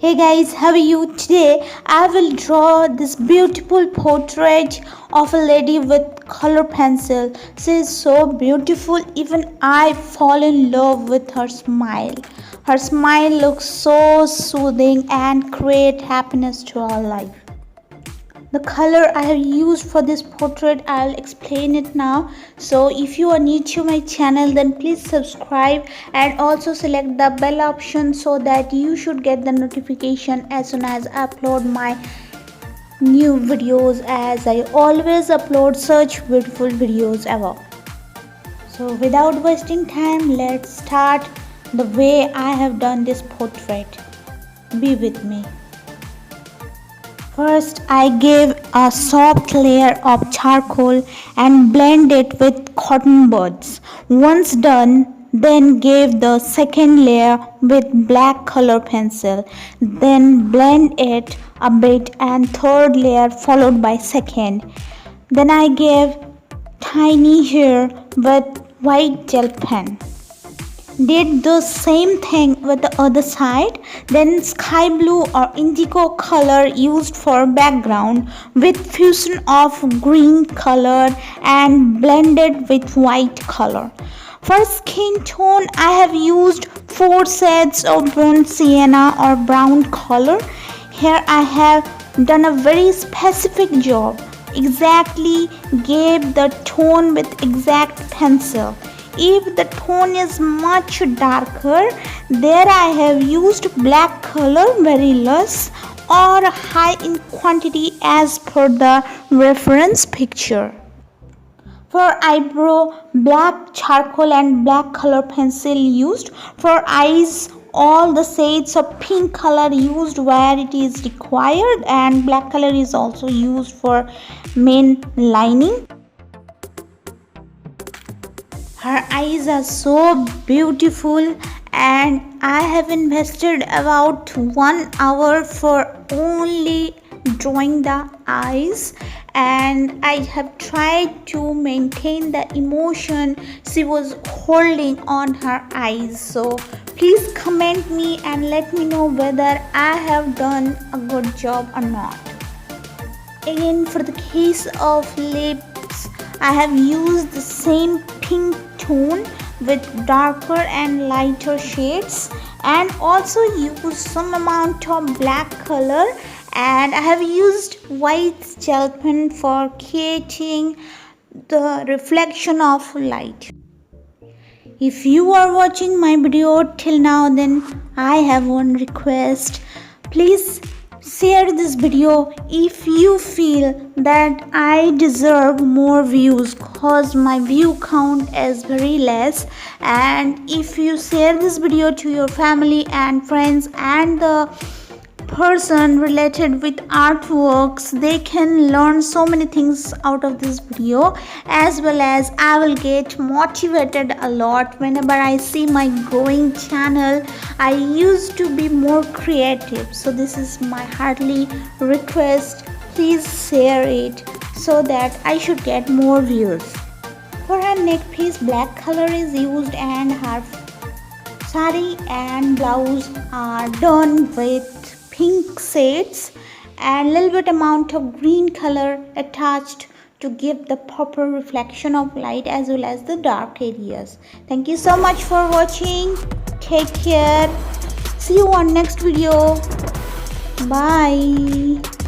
Hey guys, how are you? Today I will draw this beautiful portrait of a lady with color pencil. She is so beautiful, even I fall in love with her smile. Her smile looks so soothing and create happiness to our life. The color I have used for this portrait, I'll explain it now. So if you are new to my channel, then please subscribe and also select the bell option so that you should get the notification as soon as I upload my new videos, as I always upload such beautiful videos ever. So without wasting time, let's start the way I have done this portrait. Be with me. First, I gave a soft layer of charcoal and blend it with cotton buds. Once done, then gave the second layer with black color pencil. Then blend it a bit and third layer followed by second. Then I gave tiny hair with white gel pen. Did the same thing with the other side. Then sky blue or indigo color used for background with fusion of green color and blended with white color. For skin tone, I have used 4 shades of burnt sienna or brown color. Here I have done a very specific job. Exactly gave the tone with exact pencil. If the tone is much darker, there I have used black color, very less or high in quantity as per the reference picture. For eyebrow, black charcoal and black color pencil used. For eyes, all the shades of pink color used where it is required, and black color is also used for main lining. Her eyes are so beautiful and I have invested about 1 hour for only drawing the eyes, and I have tried to maintain the emotion she was holding on her eyes. So please comment me and let me know whether I have done a good job or not. Again, for the case of lips, I have used the same pink tone with darker and lighter shades, and also used some amount of black color, and I have used white gel pen for creating the reflection of light. If you are watching my video till now, then I have one request. Please share this video if you feel that I deserve more views, cause my view count is very less. And if you share this video to your family and friends and the person related with artworks, they can learn so many things out of this video, as well as I will get motivated a lot whenever I see my growing channel. I used to be more creative, so this is my heartily request. Please share it so that I should get more views. For her neck piece, black color is used and her sari and blouse are done with pink shades and little bit amount of green color attached to give the proper reflection of light as well as the dark areas. Thank you so much for watching. Take care. See you on next video. Bye.